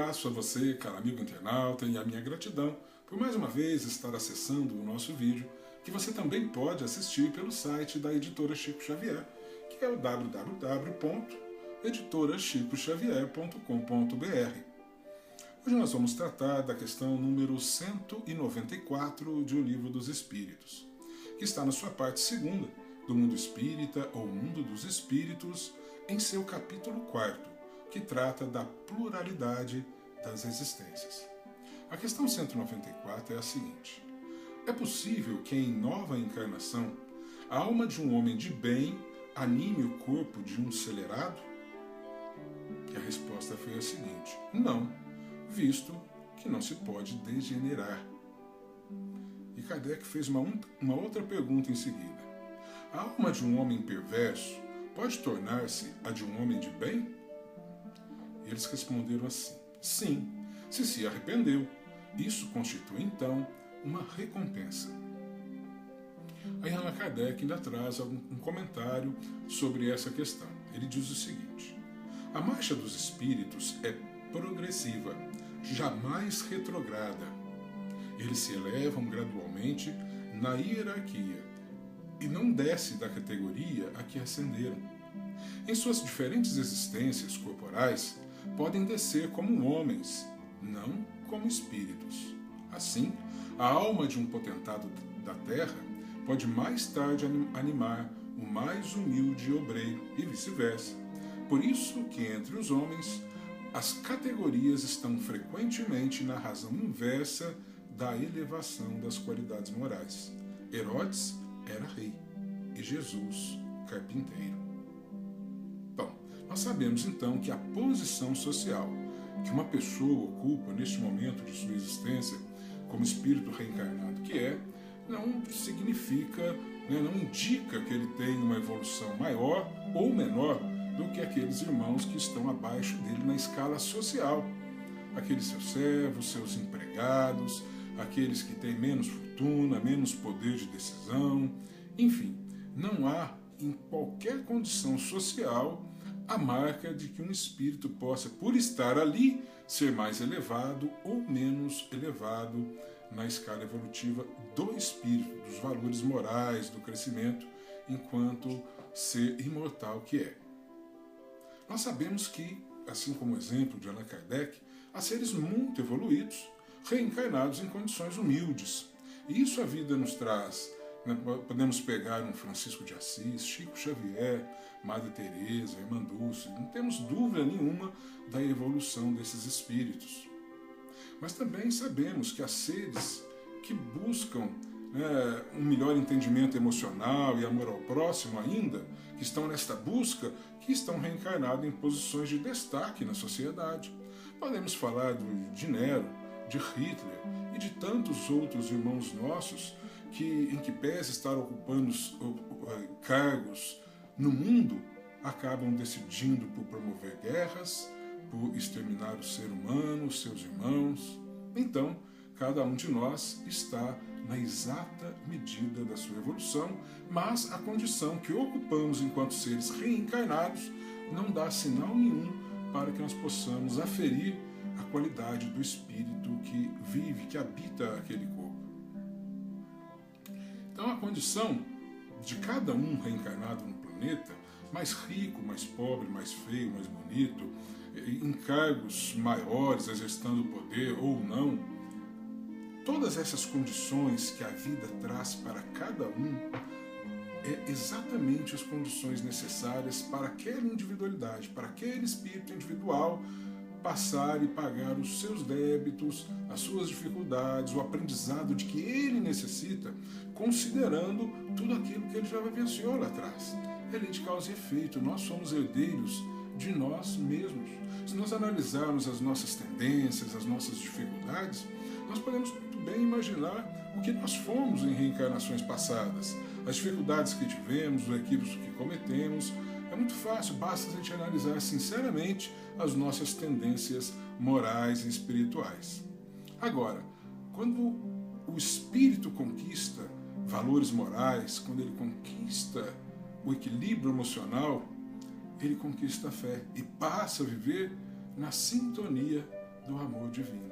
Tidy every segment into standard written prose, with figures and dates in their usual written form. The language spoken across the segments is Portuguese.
abraço a você, caro amigo internauta, e a minha gratidão por mais uma vez estar acessando o nosso vídeo, que você também pode assistir pelo site da editora Chico Xavier, que é o www.editorachicoxavier.com.br. Hoje nós vamos tratar da questão número 194 de O Livro dos Espíritos, que está na sua parte segunda, do Mundo Espírita ou Mundo dos Espíritos, em seu capítulo 4º, que trata da pluralidade das existências. A questão 194 é a seguinte: é possível que em nova encarnação a alma de um homem de bem anime o corpo de um celerado? E a resposta foi a seguinte: não, visto que não se pode degenerar. E Kardec fez uma outra pergunta em seguida: a alma de um homem perverso pode tornar-se a de um homem de bem? E eles responderam assim: sim, se arrependeu. Isso constitui, então, uma recompensa. Aí Allan Kardec ainda traz um comentário sobre essa questão. Ele diz o seguinte: a marcha dos espíritos é progressiva, jamais retrograda. Eles se elevam gradualmente na hierarquia e não desce da categoria a que ascenderam. Em suas diferentes existências corporais, podem descer como homens, não como espíritos. Assim, a alma de um potentado da terra pode mais tarde animar o mais humilde obreiro e vice-versa. Por isso que entre os homens, as categorias estão frequentemente na razão inversa da elevação das qualidades morais. Herodes era rei e Jesus carpinteiro. Bom, nós sabemos então que a posição social que uma pessoa ocupa neste momento de sua existência como espírito reencarnado que é, não significa, não indica que ele tem uma evolução maior ou menor do que aqueles irmãos que estão abaixo dele na escala social. Aqueles seus servos, seus empregados, aqueles que têm menos fortuna, menos poder de decisão, enfim, não há em qualquer condição social a marca de que um espírito possa, por estar ali, ser mais elevado ou menos elevado na escala evolutiva do espírito, dos valores morais, do crescimento, enquanto ser imortal que é. Nós sabemos que, assim como o exemplo de Allan Kardec, há seres muito evoluídos, reencarnados em condições humildes. E isso a vida nos traz. Podemos pegar um Francisco de Assis, Chico Xavier, Madre Teresa, Irmã Dulce. Não temos dúvida nenhuma da evolução desses espíritos. Mas também sabemos que há seres que buscam um melhor entendimento emocional e amor ao próximo ainda, que estão nesta busca, que estão reencarnados em posições de destaque na sociedade. Podemos falar de Nero, de Hitler e de tantos outros irmãos nossos que, em que pese estar ocupando cargos no mundo, acabam decidindo por promover guerras, por exterminar o ser humano, os seus irmãos. Então, cada um de nós está na exata medida da sua evolução, mas a condição que ocupamos enquanto seres reencarnados não dá sinal nenhum para que nós possamos aferir a qualidade do espírito que vive, que habita aquele corpo. Então a condição de cada um reencarnado no planeta, mais rico, mais pobre, mais feio, mais bonito, em cargos maiores, exercitando poder ou não, todas essas condições que a vida traz para cada um é exatamente as condições necessárias para aquela individualidade, para aquele espírito individual passar e pagar os seus débitos, as suas dificuldades, o aprendizado de que ele necessita, considerando tudo aquilo que ele já vivenciou lá atrás. É lei de causa e efeito, nós somos herdeiros de nós mesmos. Se nós analisarmos as nossas tendências, as nossas dificuldades, nós podemos muito bem imaginar o que nós fomos em reencarnações passadas, as dificuldades que tivemos, os equívocos que cometemos. É muito fácil, basta a gente analisar sinceramente as nossas tendências morais e espirituais. Agora, quando o espírito conquista valores morais, quando ele conquista o equilíbrio emocional, ele conquista a fé e passa a viver na sintonia do amor divino.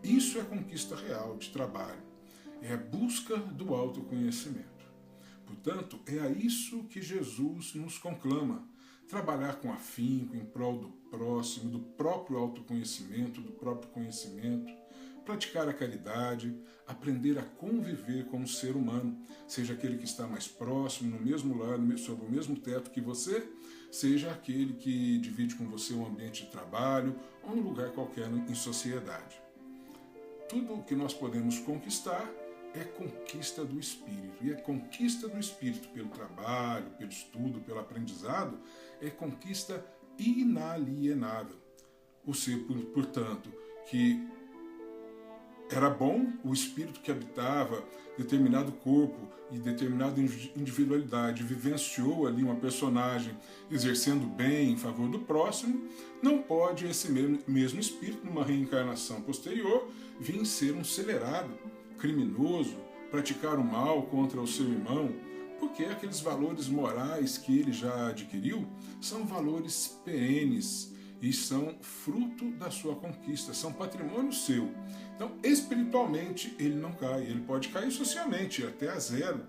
Isso é conquista real de trabalho, é a busca do autoconhecimento. Portanto, é a isso que Jesus nos conclama: trabalhar com afinco em prol do próximo, do próprio autoconhecimento, do próprio conhecimento, praticar a caridade, aprender a conviver com o ser humano, seja aquele que está mais próximo, no mesmo lar, sob o mesmo teto que você, seja aquele que divide com você um ambiente de trabalho ou um lugar qualquer em sociedade. Tudo o que nós podemos conquistar é conquista do espírito. E a conquista do espírito pelo trabalho, pelo estudo, pelo aprendizado, é conquista inalienável. O ser, portanto, que era bom, o espírito que habitava determinado corpo e determinada individualidade vivenciou ali uma personagem exercendo bem em favor do próximo, não pode esse mesmo espírito, numa reencarnação posterior, vir ser um celerado, criminoso, praticar o mal contra o seu irmão, porque aqueles valores morais que ele já adquiriu são valores perenes e são fruto da sua conquista, são patrimônio seu. Então, espiritualmente, ele não cai, ele pode cair socialmente, até a zero.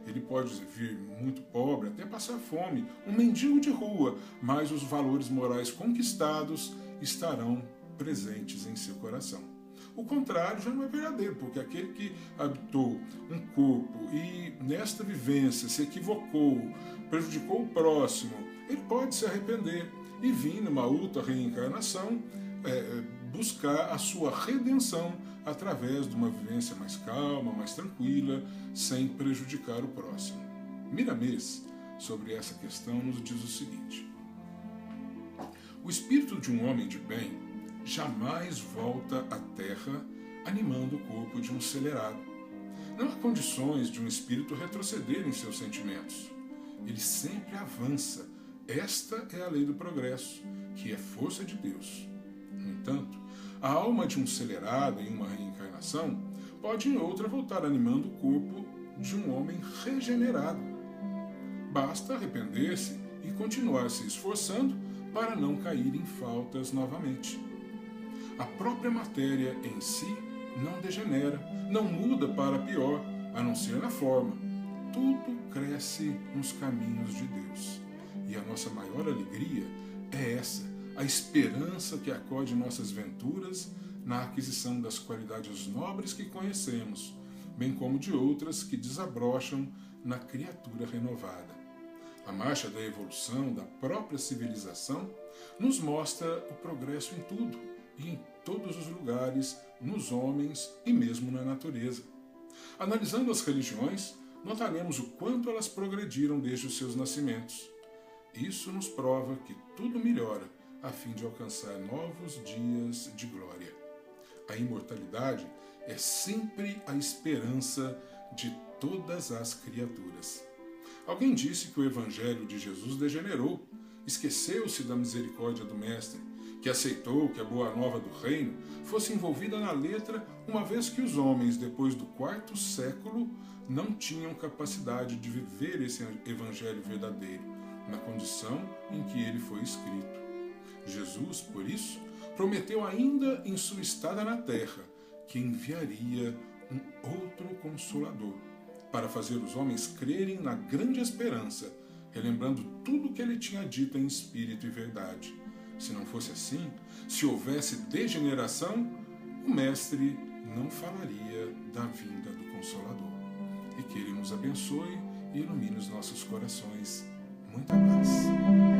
Ele pode vir muito pobre, até passar fome, um mendigo de rua, mas os valores morais conquistados estarão presentes em seu coração. O contrário já não é verdadeiro, porque aquele que habitou um corpo e nesta vivência se equivocou, prejudicou o próximo, ele pode se arrepender e vir numa outra reencarnação buscar a sua redenção através de uma vivência mais calma, mais tranquila, sem prejudicar o próximo. Miramês, sobre essa questão, nos diz o seguinte: o espírito de um homem de bem jamais volta à terra animando o corpo de um celerado. Não há condições de um espírito retroceder em seus sentimentos. Ele sempre avança. Esta é a lei do progresso, que é força de Deus. No entanto, a alma de um celerado em uma reencarnação pode em outra voltar animando o corpo de um homem regenerado. Basta arrepender-se e continuar se esforçando para não cair em faltas novamente. A própria matéria em si não degenera, não muda para pior, a não ser na forma. Tudo cresce nos caminhos de Deus. E a nossa maior alegria é essa, a esperança que acode nossas venturas na aquisição das qualidades nobres que conhecemos, bem como de outras que desabrocham na criatura renovada. A marcha da evolução da própria civilização nos mostra o progresso em tudo e em todos os lugares, nos homens e mesmo na natureza. Analisando as religiões, notaremos o quanto elas progrediram desde os seus nascimentos. Isso nos prova que tudo melhora a fim de alcançar novos dias de glória. A imortalidade é sempre a esperança de todas as criaturas. Alguém disse que o Evangelho de Jesus degenerou, esqueceu-se da misericórdia do Mestre, que aceitou que a boa nova do reino fosse envolvida na letra, uma vez que os homens, depois do 4º século, não tinham capacidade de viver esse Evangelho verdadeiro, na condição em que ele foi escrito. Jesus, por isso, prometeu ainda em sua estada na terra que enviaria um outro Consolador, para fazer os homens crerem na grande esperança, relembrando tudo o que ele tinha dito em espírito e verdade. Se não fosse assim, se houvesse degeneração, o Mestre não falaria da vinda do Consolador. E que ele nos abençoe e ilumine os nossos corações. Muita paz.